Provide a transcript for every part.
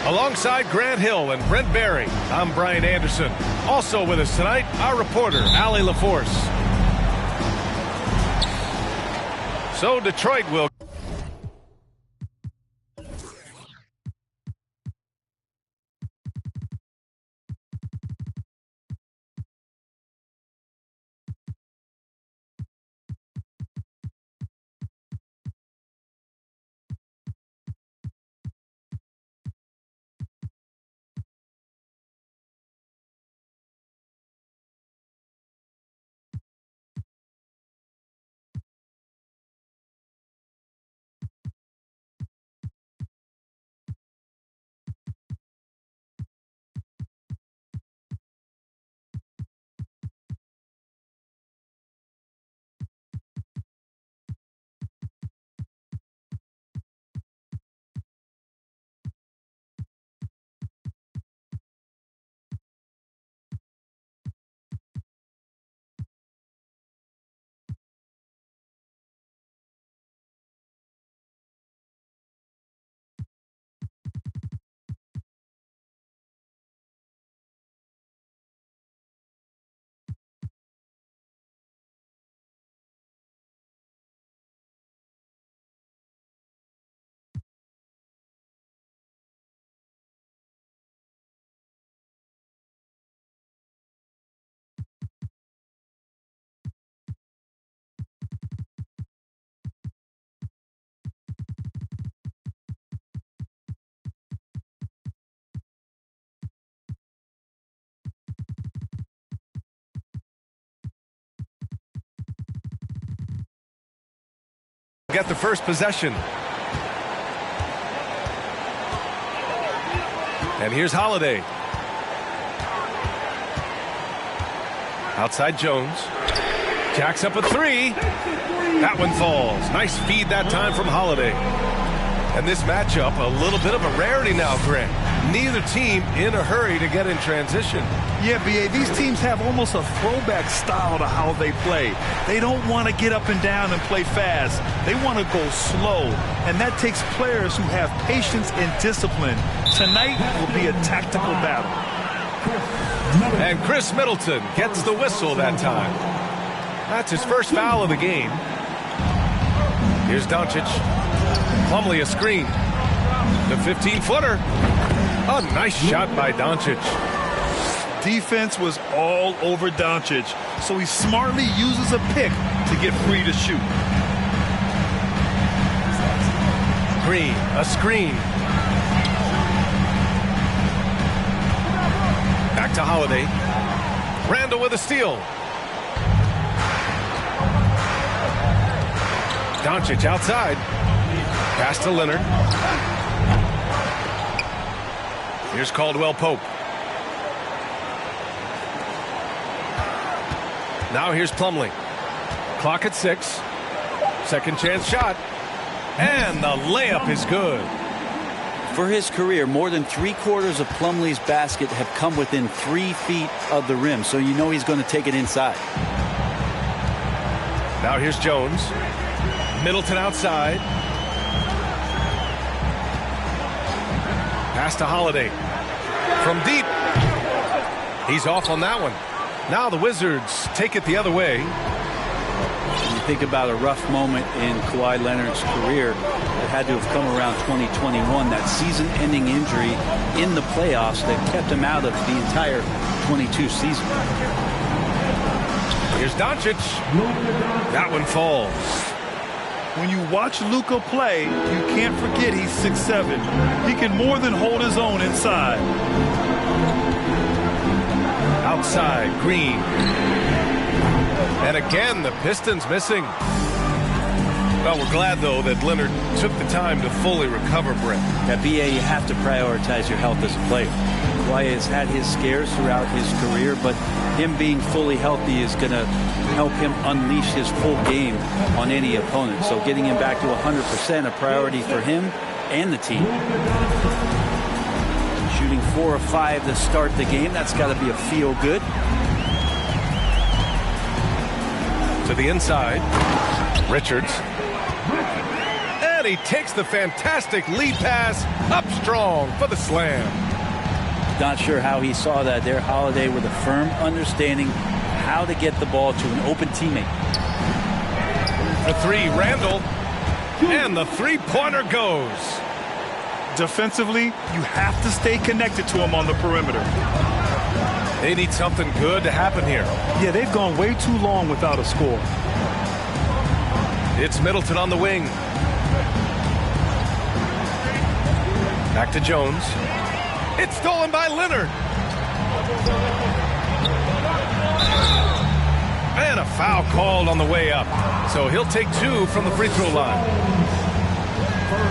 Alongside Grant Hill and Brent Barry, I'm Brian Anderson. Also with us tonight, our reporter, Allie LaForce. So Detroit will... Get the first possession. And here's Holiday. Outside Jones. Jacks up a three. That one falls. Nice feed that time from Holiday. And this matchup, a little bit of a rarity now, Grant. Neither team in a hurry to get in transition. Yeah, B.A., these teams have almost a throwback style to how they play. They don't want to get up and down and play fast. They want to go slow, and that takes players who have patience and discipline. Tonight will be a tactical battle. And Chris Middleton gets the whistle that time. That's his first foul of the game. Here's Doncic. Plumlee a screen. The 15-footer. A nice shot by Doncic. Defense was all over Doncic, so he smartly uses a pick to get free to shoot. Green, a screen. Back to Holiday. Randall with a steal. Doncic outside. Pass to Leonard. Here's Caldwell Pope. Now here's Plumlee. Clock at 6. Second chance shot. And the layup is good. For his career, more than 3/4 of Plumlee's basket have come within 3 feet of the rim, so you know he's going to take it inside. Now here's Jones. Middleton outside. Pass to Holiday. From deep. He's off on that one. Now the Wizards take it the other way. When you think about a rough moment in Kawhi Leonard's career, it had to have come around 2021, that season-ending injury in the playoffs that kept him out of the entire 22 season. Here's Doncic. That one falls. When you watch Luka play, you can't forget he's 6'7". He can more than hold his own inside. Outside, Green. And again, the Pistons missing. Well, we're glad, though, that Leonard took the time to fully recover, Brett. At BA, you have to prioritize your health as a player. Kawhi has had his scares throughout his career, but him being fully healthy is going to help him unleash his full game on any opponent. So getting him back to 100%, a priority for him and the team. Shooting 4 of 5 to start the game. That's got to be a feel good. To the inside. Richards. And And he takes the fantastic lead pass up strong for the slam. Not sure how he saw that there. Holiday with a firm understanding how to get the ball to an open teammate. The three, Randall. And the three-pointer goes. Defensively, you have to stay connected to him on the perimeter. They need something good to happen here. Yeah, they've gone way too long without a score. It's Middleton on the wing. Back to Jones. It's stolen by Leonard. And a foul called on the way up. So he'll take 2 from the free throw line.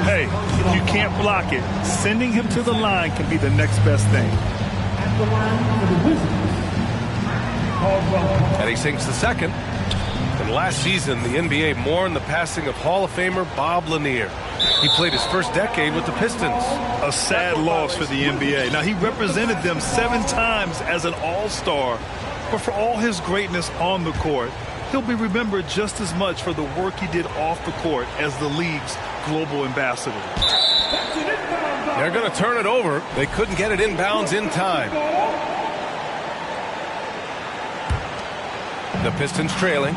Hey, if you can't block it, sending him to the line can be the next best thing. And he sinks the second. And last season, the NBA mourned the passing of Hall of Famer Bob Lanier. He played his first decade with the Pistons. A sad loss for the NBA. Now, he represented them 7 times as an all-star. But for all his greatness on the court, he'll be remembered just as much for the work he did off the court as the league's global ambassador. They're going to turn it over. They couldn't get it inbounds in time. The Pistons trailing.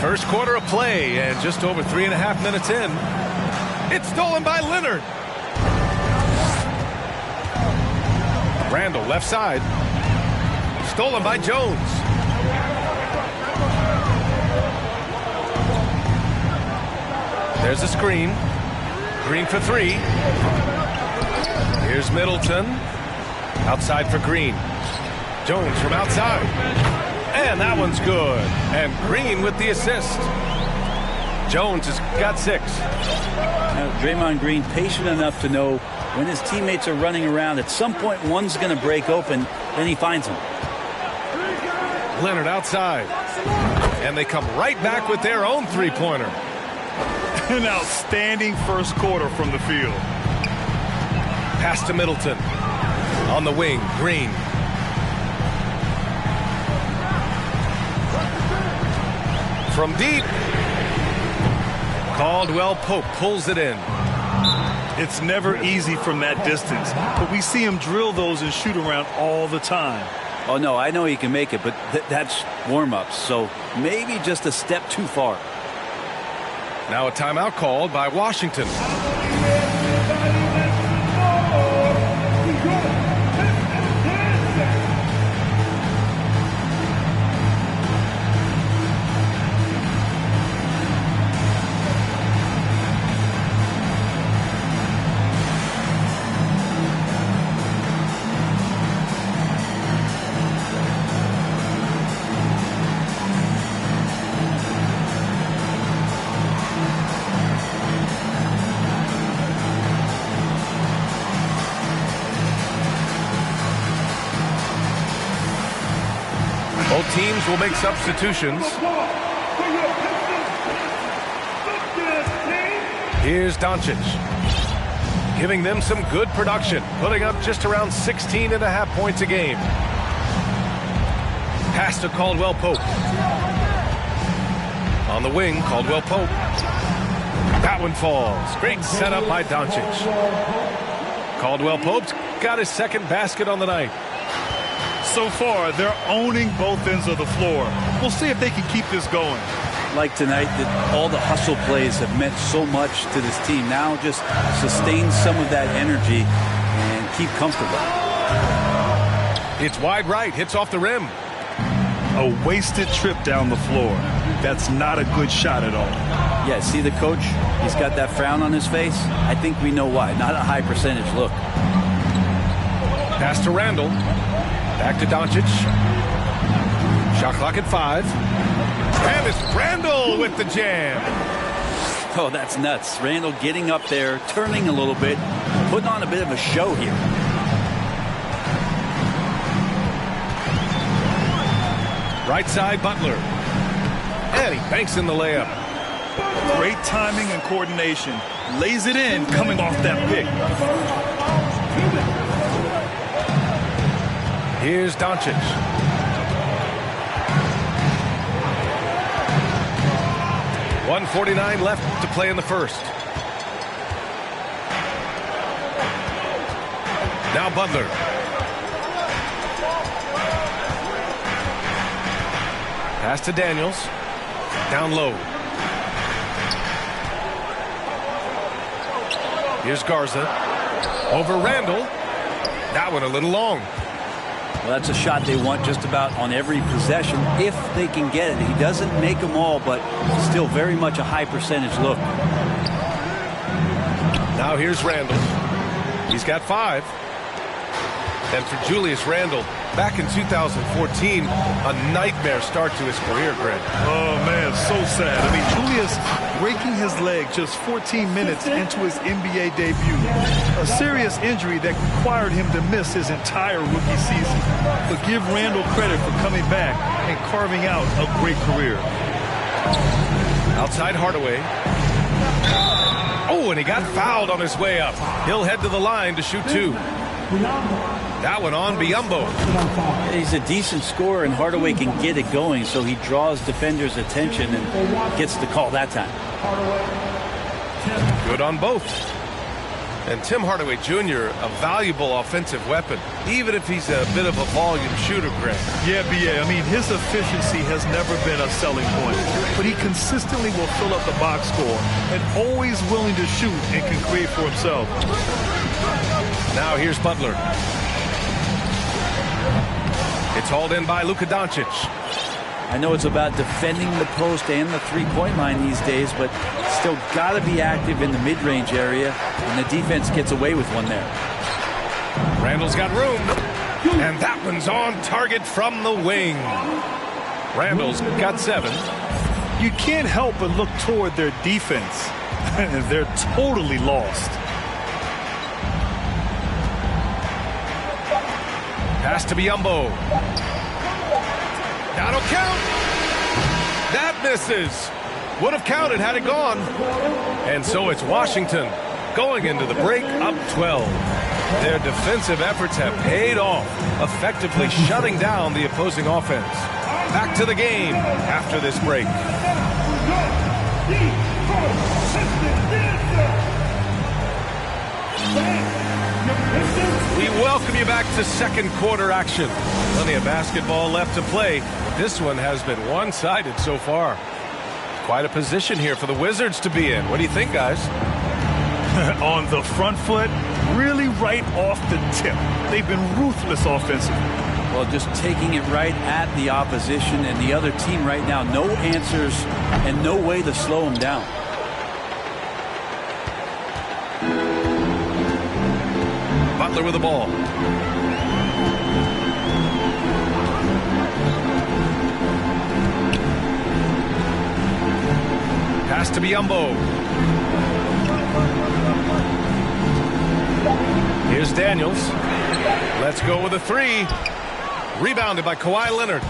First quarter of play, and just over 3.5 minutes in. It's stolen by Leonard. Randall left side. Stolen by Jones. There's a screen. Green for 3. Here's Middleton. Outside for Green. Jones from outside. And that one's good. And Green with the assist. Jones has got 6. Now, Draymond Green patient enough to know when his teammates are running around, at some point one's going to break open, then he finds him. Leonard outside. And they come right back with their own three-pointer. An outstanding first quarter from the field. Pass to Middleton. On the wing, Green. From deep. Caldwell Pope pulls it in. It's never easy from that distance, but we see him drill those and shoot around all the time. Oh, no, I know he can make it, but that's warm-ups, so maybe just a step too far. Now a timeout called by Washington. Both teams will make substitutions. Here's Doncic, giving them some good production, putting up just around 16.5 points a game. Pass to Caldwell Pope. On the wing, Caldwell Pope. That one falls. Great setup by Doncic. Caldwell Pope's got his second basket on the night. So far, they're owning both ends of the floor. We'll see if they can keep this going. Like tonight, that all the hustle plays have meant so much to this team. Now just sustain some of that energy and keep comfortable. It's wide right, hits off the rim. A wasted trip down the floor. That's not a good shot at all. Yeah, see the coach? He's got that frown on his face. I think we know why. Not a high percentage look. Pass to Randall. Back to Doncic. Shot clock at 5. And it's Randall with the jam. Oh, that's nuts. Randall getting up there, turning a little bit, putting on a bit of a show here. Right side, Butler. And he banks in the layup. Great timing and coordination. Lays it in, coming off that pick. Here's Doncic. 1:49 left to play in the first. Now Butler. Pass to Daniels. Down low. Here's Garza. Over Randall. That one a little long. Well, that's a shot they want just about on every possession if they can get it. He doesn't make them all, but still very much a high percentage look. Now here's Randall. He's got 5. And for Julius Randle, back in 2014, a nightmare start to his career, Greg. Oh, man, so sad. I mean, Julius breaking his leg just 14 minutes into his NBA debut. A serious injury that required him to miss his entire rookie season. But give Randle credit for coming back and carving out a great career. Outside Hardaway. Oh, and he got fouled on his way up. He'll head to the line to shoot 2. That one on Biyombo. He's a decent scorer, and Hardaway can get it going, so he draws defenders' attention and gets the call that time. Good on both. And Tim Hardaway Jr., a valuable offensive weapon, even if he's a bit of a volume shooter, Greg. Yeah, B.A. I mean, his efficiency has never been a selling point, but he consistently will fill up the box score and always willing to shoot and can create for himself. Now here's Butler. It's hauled in by Luka Doncic. I know it's about defending the post and the three-point line these days, but still got to be active in the mid-range area, and the defense gets away with one there. Randall's got room, and that one's on target from the wing. Randall's got 7. You can't help but look toward their defense. They're totally lost. Pass to Biyombo. That'll count. That misses. Would have counted had it gone. And so it's Washington going into the break up 12. Their defensive efforts have paid off, effectively shutting down the opposing offense. Back to the game after this break. We welcome you back to second quarter action. Plenty of basketball left to play. This one has been one-sided so far. Quite a position here for the Wizards to be in. What do you think, guys? On the front foot, really right off the tip. They've been ruthless offensively. Well, just taking it right at the opposition and the other team right now. No answers and no way to slow them down. Butler with the ball. Pass to Biyombo. Here's Daniels. Let's go with a 3. Rebounded by Kawhi Leonard.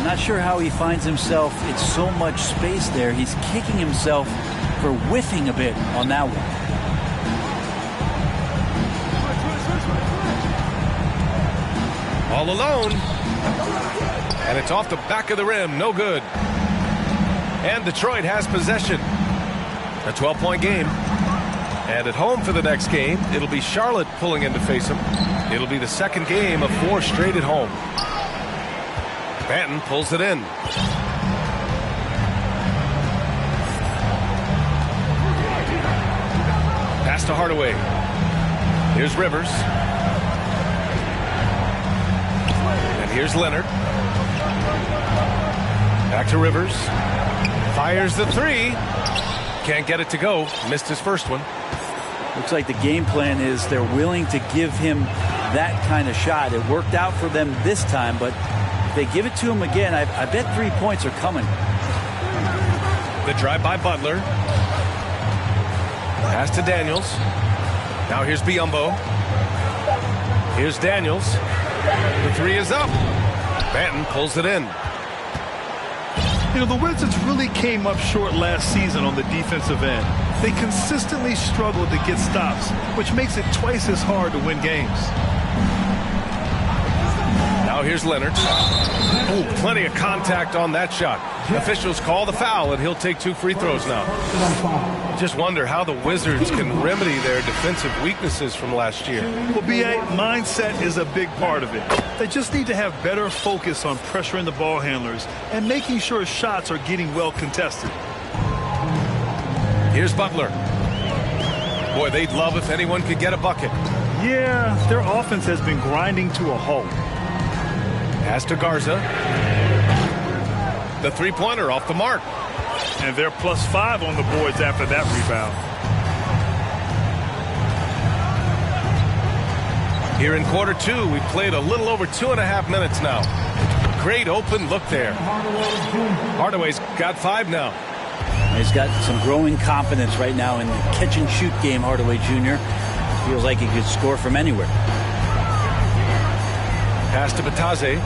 Not sure how he finds himself. It's so much space there. He's kicking himself for whiffing a bit on that one. All alone. And it's off the back of the rim. No good. And Detroit has possession. A 12-point game. And at home for the next game, it'll be Charlotte pulling in to face them. It'll be the second game of 4 straight at home. Banton pulls it in. Pass to Hardaway. Here's Rivers. And here's Leonard. Back to Rivers. Fires the 3. Can't get it to go. Missed his first one. Looks like the game plan is they're willing to give him that kind of shot. It worked out for them this time, but if they give it to him again, I bet 3 points are coming. The drive by Butler. Pass to Daniels. Now here's Biyombo. Here's Daniels. The 3 is up. Banton pulls it in. You know, the Wizards really came up short last season on the defensive end. They consistently struggled to get stops, which makes it twice as hard to win games. Now Now here's Leonard. Oh, plenty of contact on that shot. Officials call the foul, and he'll take 2 free throws now. Just wonder how the Wizards can remedy their defensive weaknesses from last year. Well, BA, mindset is a big part of it. They just need to have better focus on pressuring the ball handlers and making sure shots are getting well contested. Here's Butler. Boy, they'd love if anyone could get a bucket. Yeah, their offense has been grinding to a halt. Pass to Garza. The three-pointer off the mark. And they're +5 on the boards after that rebound. Here in quarter 2, we've played a little over 2.5 minutes now. Great open look there. Hardaway's got 5 now. He's got some growing confidence right now in the catch-and-shoot game, Hardaway Jr. Feels like he could score from anywhere. Pass to Batase.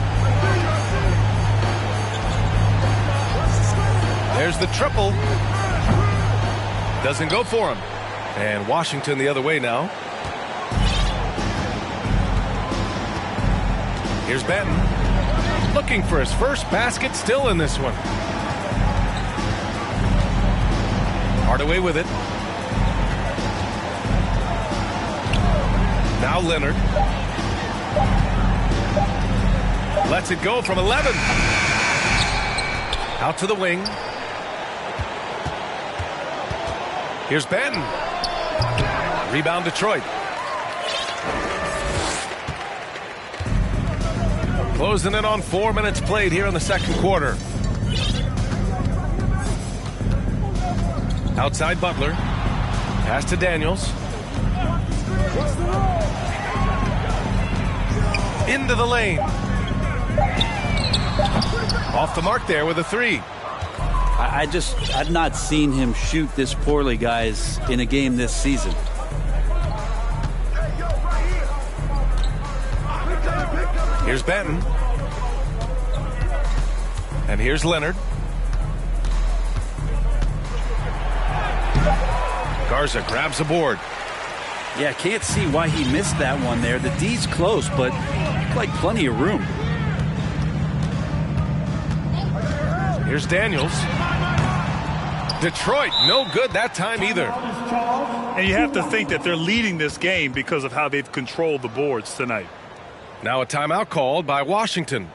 There's the triple. Doesn't go for him. And Washington the other way now. Here's Benton. Looking for his first basket, still in this one. Hardaway with it. Now Leonard. Lets it go from 11. Out to the wing. Here's Benton. Rebound Detroit. Closing in on 4 minutes played here in the second quarter. Outside Butler. Pass to Daniels. Into the lane. Off the mark there with a 3. I've not seen him shoot this poorly, guys, in a game this season. Here's Benton. And here's Leonard. Garza grabs the board. Yeah, can't see why he missed that one there. The D's close, but like plenty of room. Here's Daniels. Detroit, no good that time either. And you have to think that they're leading this game because of how they've controlled the boards tonight. Now a timeout called by Washington.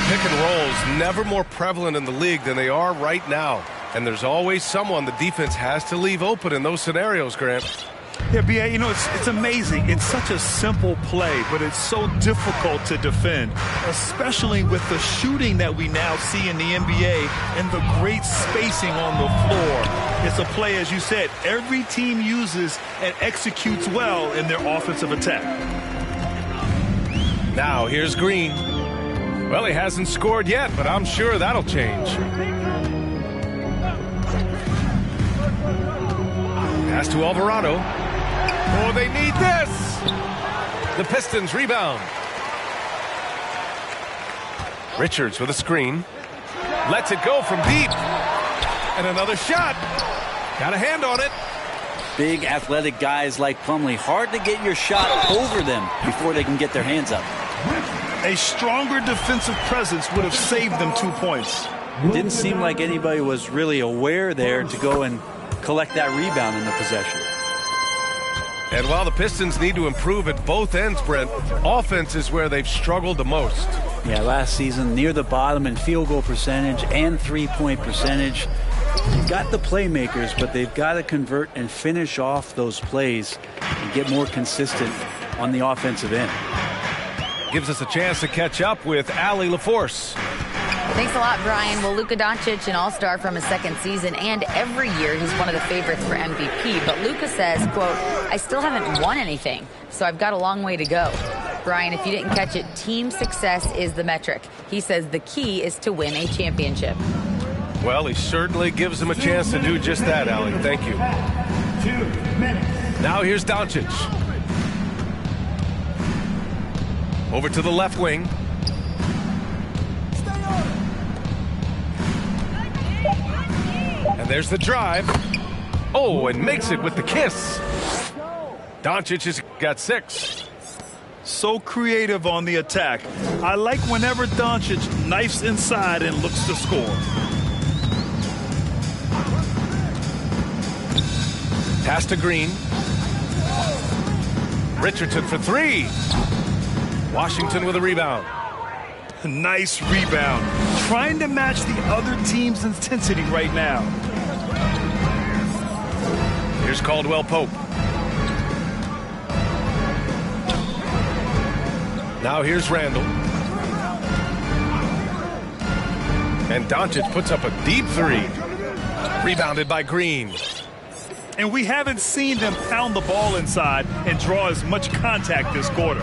Pick and rolls never more prevalent in the league than they are right now. And there's always someone the defense has to leave open in those scenarios, Grant. Yeah, B.A., you know, it's amazing. It's such a simple play, but it's so difficult to defend, especially with the shooting that we now see in the NBA and the great spacing on the floor. It's a play, as you said, every team uses and executes well in their offensive attack. Now here's Green. Well, he hasn't scored yet, but I'm sure that'll change. Pass to Alvarado. Oh, they need this. The Pistons rebound. Richards with a screen. Lets it go from deep. And another shot. Got a hand on it. Big athletic guys like Plumlee. Hard to get your shot over them before they can get their hands up. A stronger defensive presence would have saved them 2 points. Didn't seem like anybody was really aware there to go and collect that rebound in the possession. And while the Pistons need to improve at both ends, Brent, offense is where they've struggled the most. Yeah, last season near the bottom in field goal percentage and three-point percentage. They've got the playmakers, but they've got to convert and finish off those plays and get more consistent on the offensive end. Gives us a chance to catch up with Allie LaForce. Thanks a lot, Brian. Well, Luka Doncic, an all-star from his second season, and every year he's one of the favorites for MVP. But Luka says, quote, I still haven't won anything, so I've got a long way to go. Brian, if you didn't catch it, team success is the metric. He says the key is to win a championship. Well, he certainly gives him a chance to do just that, Allie. Thank you. 2 minutes. Now here's Doncic. Over to the left wing. And there's the drive. Oh, and makes it with the kiss. Doncic has got 6. So creative on the attack. I like whenever Doncic knifes inside and looks to score. Pass to Green. Richardson for 3. Washington with a rebound. Nice rebound. Trying to match the other team's intensity right now. Here's Caldwell Pope. Now here's Randall. And Doncic puts up a deep 3. Rebounded by Green. And we haven't seen them pound the ball inside and draw as much contact this quarter.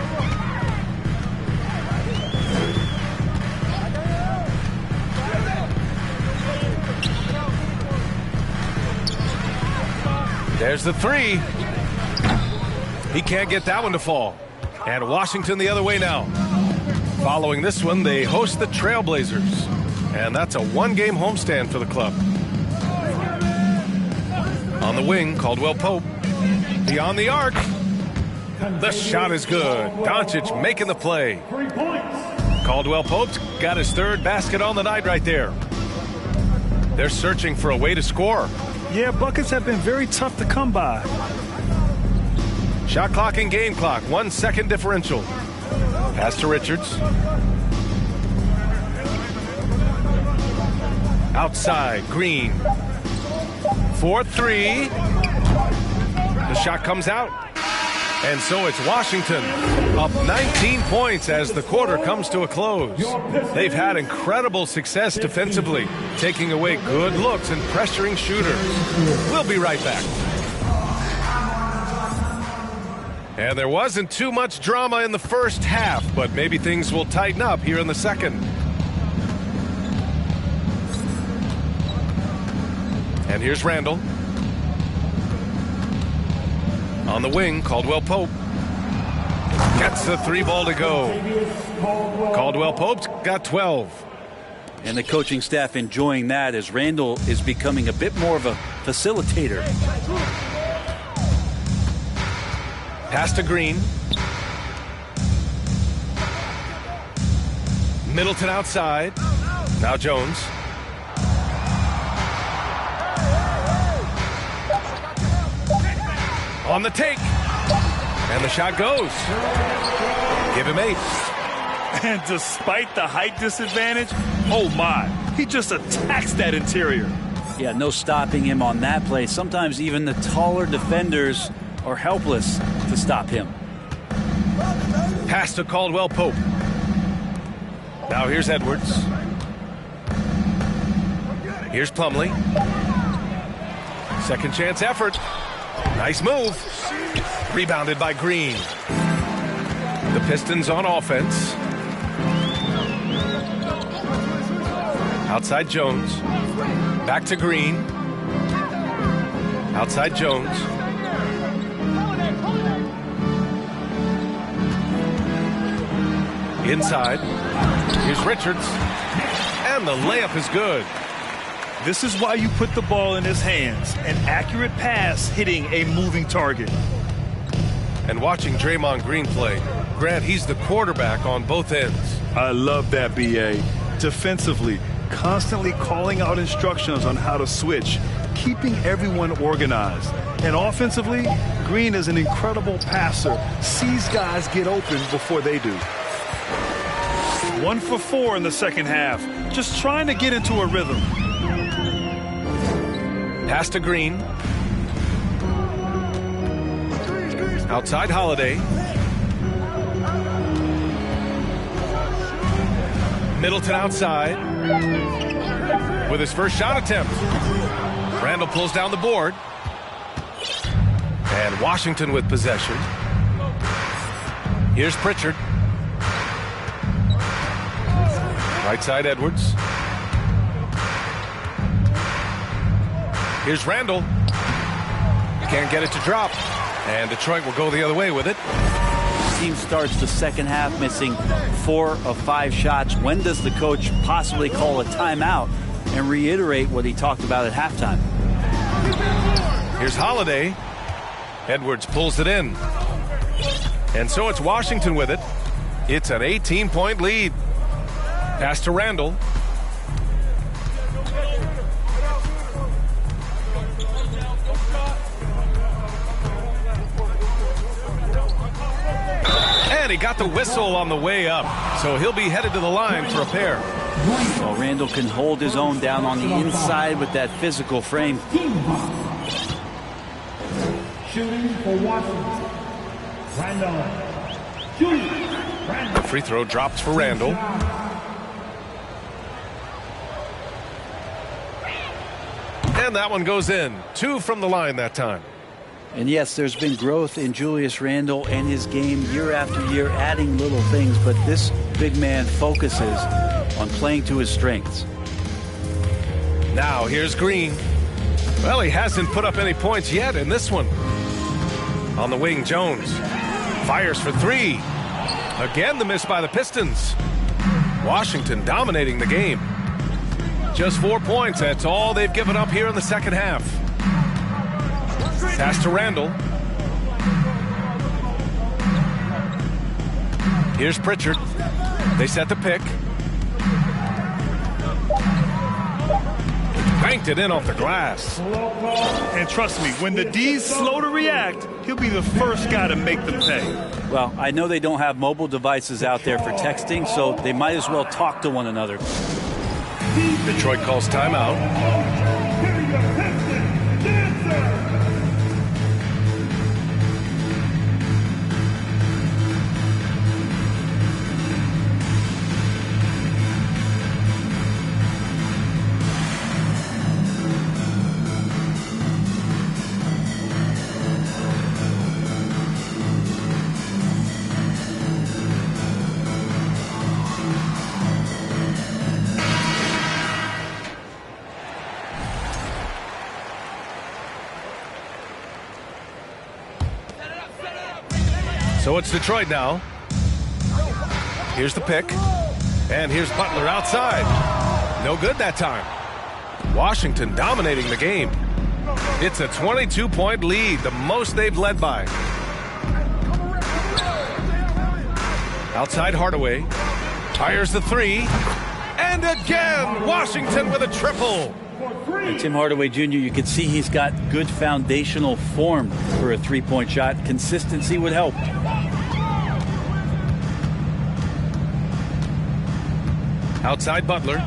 There's the 3. He can't get that one to fall. And Washington the other way now. Following this one, they host the Trailblazers. And that's a 1-game homestand for the club. On the wing, Caldwell Pope. Beyond the arc. The shot is good. Doncic making the play. 3 points. Caldwell Pope's got his 3rd basket on the night right there. They're searching for a way to score. Yeah, buckets have been very tough to come by. Shot clock and game clock, 1 second differential. Pass to Richards. Outside, Green. 4-3. The shot comes out. And so it's Washington up 19 points as the quarter comes to a close. They've had incredible success defensively, taking away good looks and pressuring shooters. We'll be right back. And there wasn't too much drama in the first half, but maybe things will tighten up here in the second. And here's Randall. On the wing, Caldwell Pope. Gets the 3 ball to go. Caldwell Pope's got 12. And the coaching staff enjoying that as Randall is becoming a bit more of a facilitator. Pass to Green. Middleton outside. Now Jones. On the take. And the shot goes. Give him 8. And despite the height disadvantage, oh my, he just attacks that interior. Yeah, no stopping him on that play. Sometimes even the taller defenders are helpless to stop him. Pass to Caldwell Pope. Now here's Edwards. Here's Plumlee. Second chance effort. Nice move. Rebounded by Green. The Pistons on offense. Outside Jones. Back to Green. Outside Jones. Inside. Here's Richards. And the layup is good. This is why you put the ball in his hands. An accurate pass hitting a moving target. And watching Draymond Green play, Grant, he's the quarterback on both ends. I love that, B.A. Defensively, constantly calling out instructions on how to switch, keeping everyone organized. And offensively, Green is an incredible passer, sees guys get open before they do. 1 for 4 in the second half, just trying to get into a rhythm. Pass to Green. Outside Holiday. Middleton outside. With his first shot attempt. Randall pulls down the board. And Washington with possession. Here's Pritchard. Right side Edwards. Here's Randall. Can't get it to drop. And Detroit will go the other way with it. Team starts the second half missing 4 of 5 shots. When does the coach possibly call a timeout and reiterate what he talked about at halftime? Here's Holiday. Edwards pulls it in. And so it's Washington with it. It's an 18-point lead. Pass to Randall. And he got the whistle on the way up. So he'll be headed to the line for a pair. Well, Randall can hold his own down on the inside with that physical frame. Shooting for Washington. Randall. The free throw drops for Randall. And that one goes in. 2 from the line that time. And yes, there's been growth in Julius Randle and his game year after year, adding little things, but this big man focuses on playing to his strengths. Now here's Green. Well, he hasn't put up any points yet in this one. On the wing, Jones fires for 3. Again, the miss by the Pistons. Washington dominating the game. Just 4 points. That's all they've given up here in the second half. Pass to Randall. Here's Pritchard. They set the pick. Banked it in off the glass. And trust me, when the D's slow to react, he'll be the first guy to make them pay. Well, I know they don't have mobile devices out there for texting, so they might as well talk to one another. Detroit calls timeout. So it's Detroit now. Here's the pick. And here's Butler outside. No good that time. Washington dominating the game. It's a 22-point lead, the most they've led by. Outside Hardaway. Fires the 3. And again, Washington with a triple. And Tim Hardaway Jr., you can see he's got good foundational form for a three-point shot. Consistency would help. Outside Butler.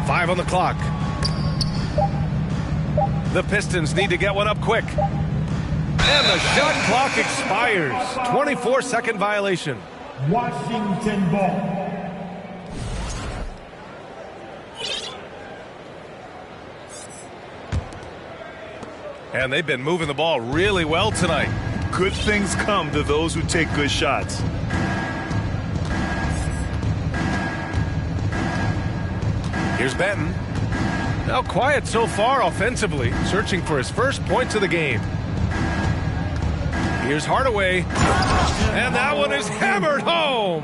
Five on the clock. The Pistons need to get one up quick. And the shot clock expires. 24-second violation. Washington ball. And they've been moving the ball really well tonight. Good things come to those who take good shots. Here's Benton. Now quiet so far offensively, searching for his first points of the game. Here's Hardaway. And that one is hammered home.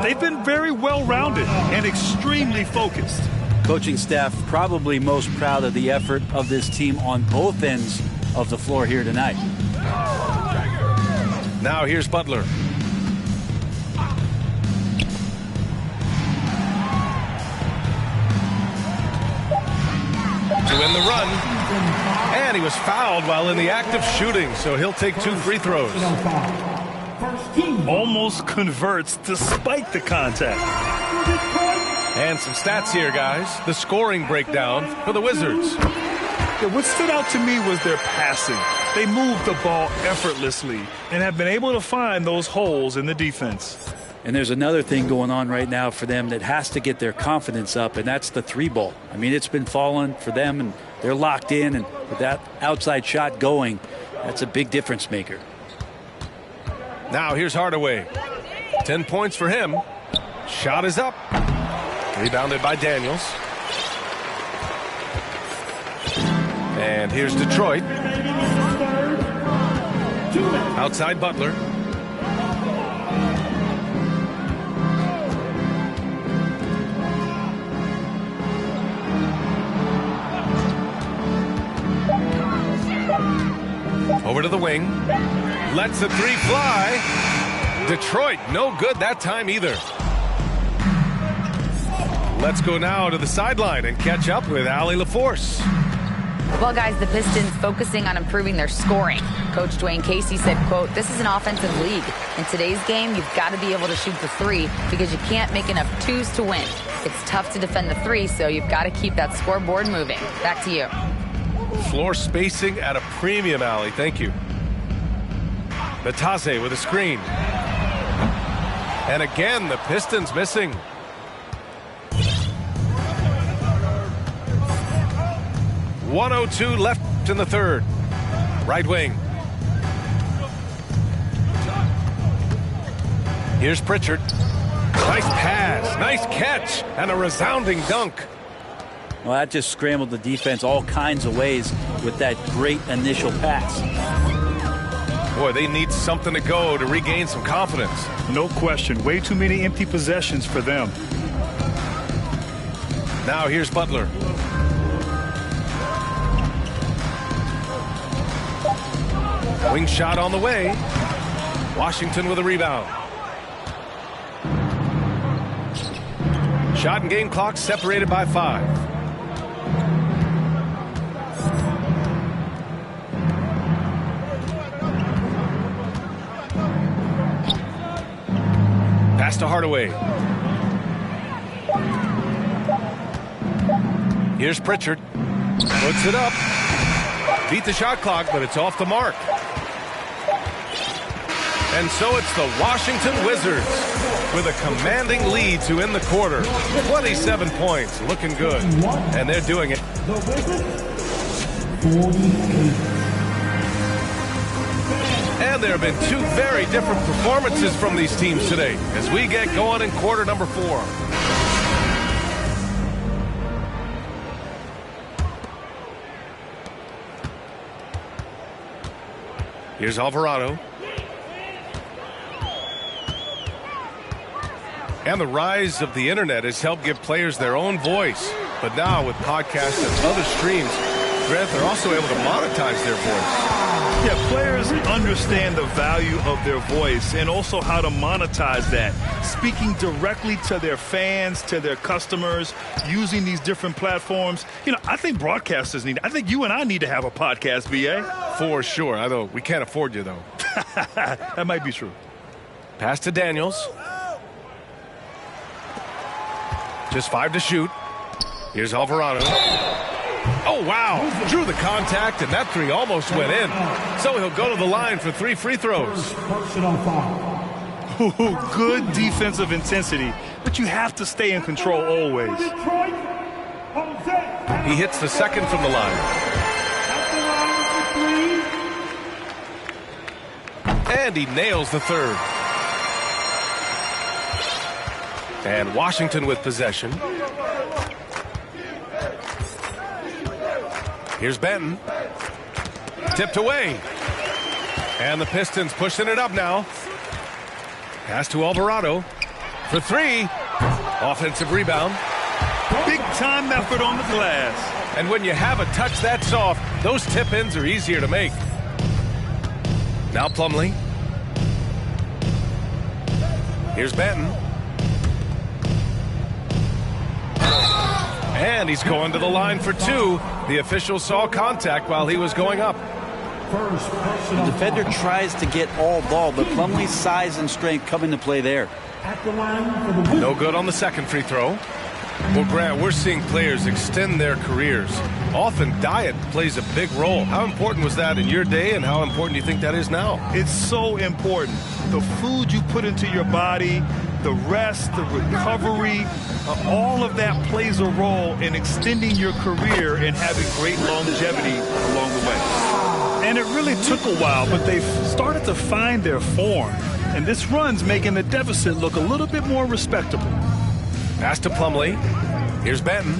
They've been very well-rounded and extremely focused. Coaching staff probably most proud of the effort of this team on both ends of the floor here tonight. Now here's Butler. To win the run. And he was fouled while in the act of shooting, so he'll take 2 free throws. Almost converts despite the contact. And some stats here, guys. The scoring breakdown for the Wizards. Yeah, what stood out to me was their passing. They moved the ball effortlessly and have been able to find those holes in the defense. And there's another thing going on right now for them that has to get their confidence up, and that's the 3-ball. I mean, it's been falling for them, and they're locked in, and with that outside shot going, that's a big difference maker. Now here's Hardaway. 10 points for him. Shot is up. Rebounded by Daniels. And here's Detroit. Outside Butler. Over to the wing. Lets the three fly. Detroit, no good that time either. Let's go now to the sideline and catch up with Allie LaForce. Well, guys, the Pistons focusing on improving their scoring. Coach Dwayne Casey said, quote, "This is an offensive league. In today's game, you've got to be able to shoot the three because you can't make enough twos to win. It's tough to defend the three, so you've got to keep that scoreboard moving." Back to you. Floor spacing at a premium, Allie. Thank you. Batase with a screen. And again, the Pistons missing. .102 left in the third. Right wing. Here's Pritchard. Nice pass, nice catch, and a resounding dunk. Well, that just scrambled the defense all kinds of ways with that great initial pass. Boy, they need something to go to regain some confidence. No question. Way too many empty possessions for them. Now here's Butler. Wing shot on the way. Washington with a rebound. Shot and game clock separated by 5. Pass to Hardaway. Here's Pritchard. Puts it up. Beat the shot clock, but it's off the mark. And so it's the Washington Wizards with a commanding lead to end the quarter. 27 points, looking good. And they're doing it. The Wizards, 48. And there have been two very different performances from these teams today as we get going in quarter number 4. Here's Alvarado. And the rise of the internet has helped give players their own voice. But now with podcasts and other streams, Grant, they're also able to monetize their voice. Yeah, players understand the value of their voice and also how to monetize that. Speaking directly to their fans, to their customers, using these different platforms. You know, I think broadcasters need, I think you and I need to have a podcast, B.A. For sure. I know we can't afford you, though. That might be true. Pass to Daniels. Just 5 to shoot. Here's Alvarado. Oh, wow. Drew the contact, and that three almost went in. So he'll go to the line for 3 free throws. Personal foul. Ooh, good defensive intensity, but you have to stay in control always. Detroit, Jose. He hits the second from the line. At the line for 3. And he nails the third. And Washington with possession. Here's Benton. Tipped away. And the Pistons pushing it up now. Pass to Alvarado for 3. Offensive rebound. Big time effort on the glass. And when you have a touch that soft, those tip-ins are easier to make. Now Plumlee. Here's Benton. And he's going to the line for 2. The official saw contact while he was going up. First personal The defender foul. tries to get all ball, but Plumlee's size and strength come into play there. At the line for the Wizards. No good on the second free throw. Well, Grant, we're seeing players extend their careers. Often diet plays a big role. How important was that in your day, and how important do you think that is now? It's so important. The food you put into your body, the rest, the recovery, all of that plays a role in extending your career and having great longevity along the way. And it really took a while, but they've started to find their form. And this run's making the deficit look a little bit more respectable. Pass to Plumlee. Here's Benton.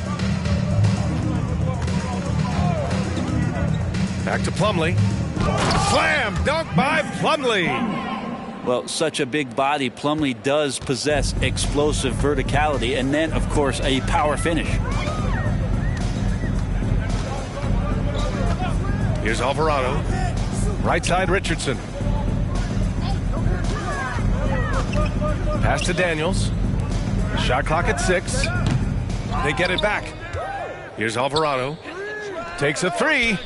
Back to Plumlee. Slam dunk by Plumlee. Well, such a big body, Plumlee does possess explosive verticality and then, of course, a power finish. Here's Alvarado. Right side, Richardson. Pass to Daniels. Shot clock at 6. They get it back. Here's Alvarado. Takes a 3.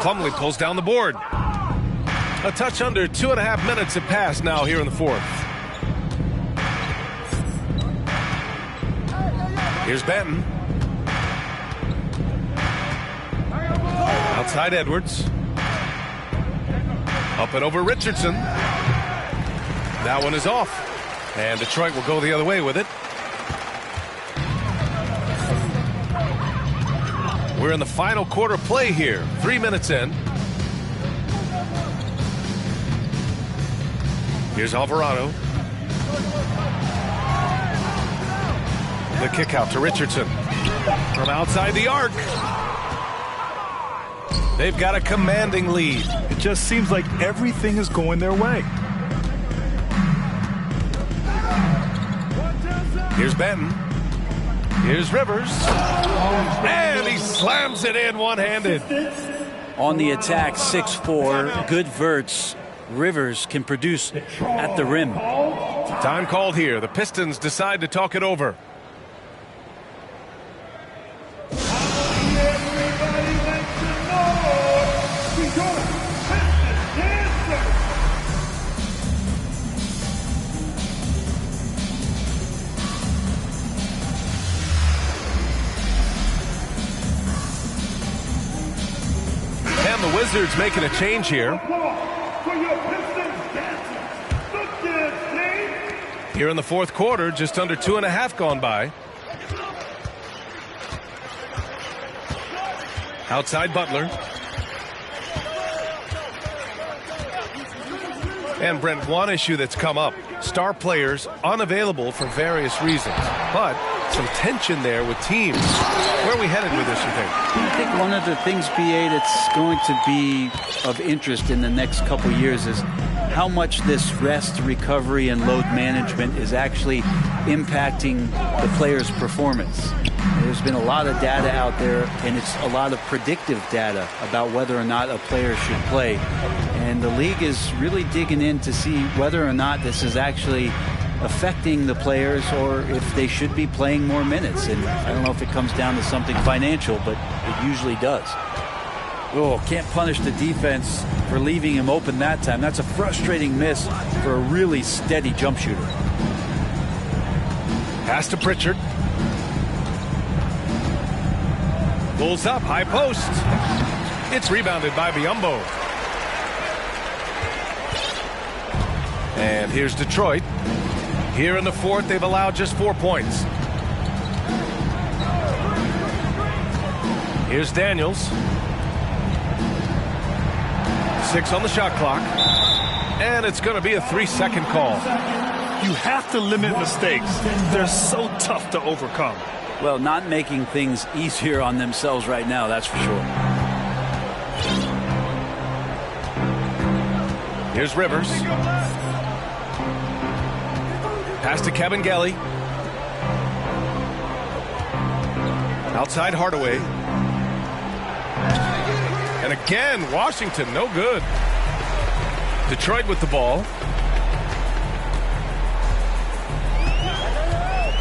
Plumlee pulls down the board. A touch under 2.5 minutes have passed now here in the 4th. Here's Benton. Outside Edwards. Up and over Richardson. That one is off. And Detroit will go the other way with it. We're in the final quarter play here. 3 minutes in. Here's Alvarado. The kick out to Richardson. From outside the arc. They've got a commanding lead. It just seems like everything is going their way. Here's Benton. Here's Rivers. And he slams it in one-handed. On the attack, 6'4", good verts. Rivers can produce at the rim. Time called here. The Pistons decide to talk it over. And the Wizards making a change here. Here in the 4th quarter, just under 2.5 gone by. Outside Butler. And Brent, one issue that's come up. Star players unavailable for various reasons. But some tension there with teams. Where are we headed with this, you think? I think one of the things, BA, that's going to be of interest in the next couple years is how much this rest, recovery, and load management is actually impacting the player's performance. There's been a lot of data out there, and it's a lot of predictive data about whether or not a player should play. And the league is really digging in to see whether or not this is actually affecting the players or if they should be playing more minutes. And I don't know if it comes down to something financial, but it usually does. Oh, can't punish the defense for leaving him open that time. That's a frustrating miss for a really steady jump shooter. Pass to Pritchard. Pulls up, high post. It's rebounded by Biyombo. And here's Detroit. Here in the 4th, they've allowed just 4 points. Here's Daniels. 6 on the shot clock. And it's going to be a 3-second call. You have to limit mistakes. They're so tough to overcome. Well, not making things easier on themselves right now, that's for sure. Here's Rivers. Pass to Kevin Gelly. Outside Hardaway. And again, Washington, no good. Detroit with the ball.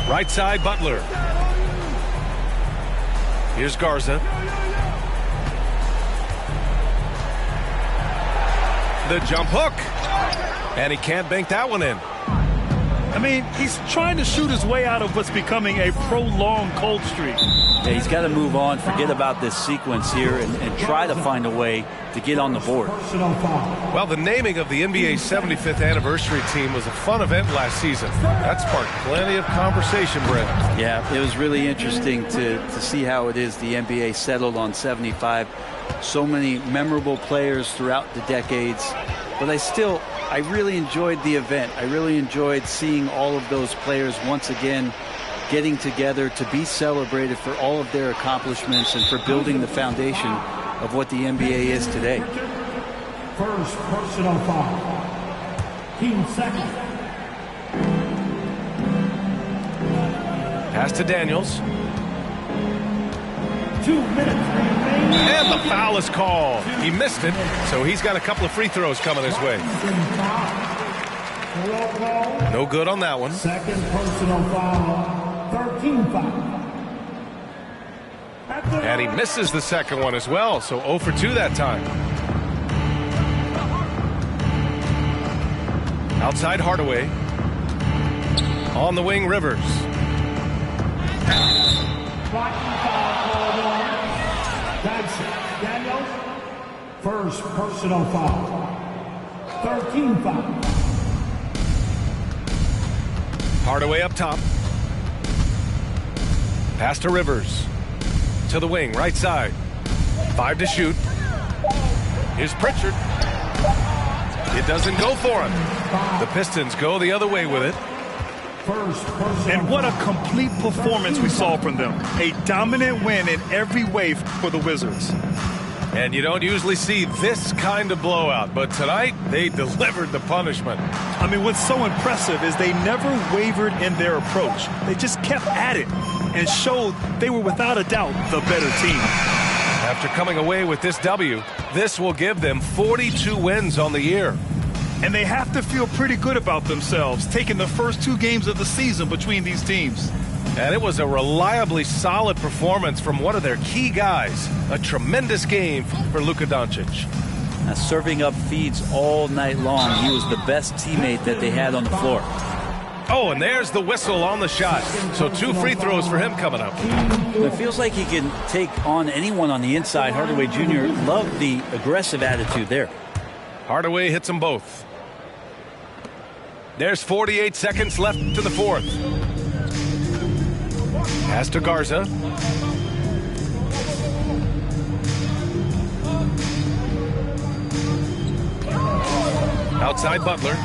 Right side, Butler. Here's Garza. The jump hook. And he can't bank that one in. I mean, he's trying to shoot his way out of what's becoming a prolonged cold streak. Yeah, he's got to move on, forget about this sequence here, and try to find a way to get on the board. Well, the naming of the NBA's 75th anniversary team was a fun event last season. That sparked plenty of conversation, Brent. Yeah, it was really interesting to see how it is the NBA settled on 75. so many memorable players throughout the decades. But I really enjoyed the event. I really enjoyed seeing all of those players once again getting together to be celebrated for all of their accomplishments and for building the foundation of what the NBA is today. First personal foul. Team second. Pass to Daniels. 2 minutes remaining. And the foul is called. He missed it, so he's got a couple of free throws coming his way. No good on that one. Second personal foul. 13 foul. And he misses the second one as well, so 0 for 2 that time. Outside Hardaway. On the wing, Rivers. Daniels, first personal foul. 13 foul. Hardaway up top. Pass to Rivers. To the wing, right side. 5 to shoot. Here's Pritchard. It doesn't go for him. The Pistons go the other way with it. And what a complete performance we saw from them. A dominant win in every way for the Wizards. And you don't usually see this kind of blowout, but tonight they delivered the punishment. I mean, what's so impressive is they never wavered in their approach. They just kept at it and showed they were without a doubt the better team. After coming away with this W, this will give them 42 wins on the year. And they have to feel pretty good about themselves, taking the first 2 games of the season between these teams. And it was a reliably solid performance from one of their key guys. A tremendous game for Luka Doncic. Now, serving up feeds all night long. He was the best teammate that they had on the floor. Oh, and there's the whistle on the shot. So 2 free throws for him coming up. It feels like he can take on anyone on the inside. Hardaway Jr. loved the aggressive attitude there. Hardaway hits them both. There's 48 seconds left to the fourth. Pass to Garza. Outside Butler.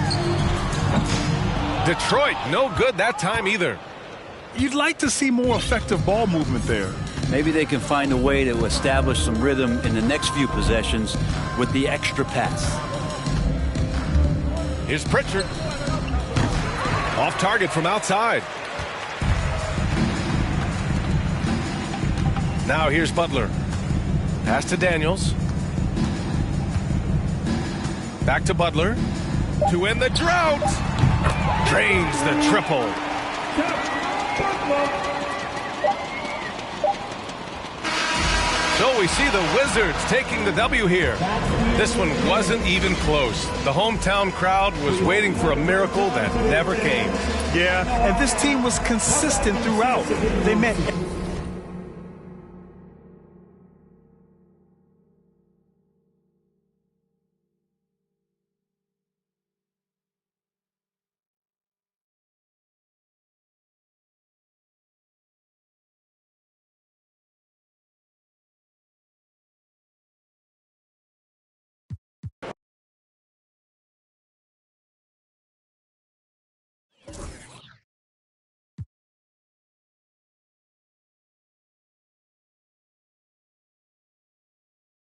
Detroit, no good that time either. You'd like to see more effective ball movement there. Maybe they can find a way to establish some rhythm in the next few possessions with the extra pass. Here's Pritchard. Off target from outside. Now here's Butler. Pass to Daniels. Back to Butler. To end the drought. Drains the triple. So we see the Wizards taking the W here. This one wasn't even close. The hometown crowd was waiting for a miracle that never came. Yeah, and this team was consistent throughout. They met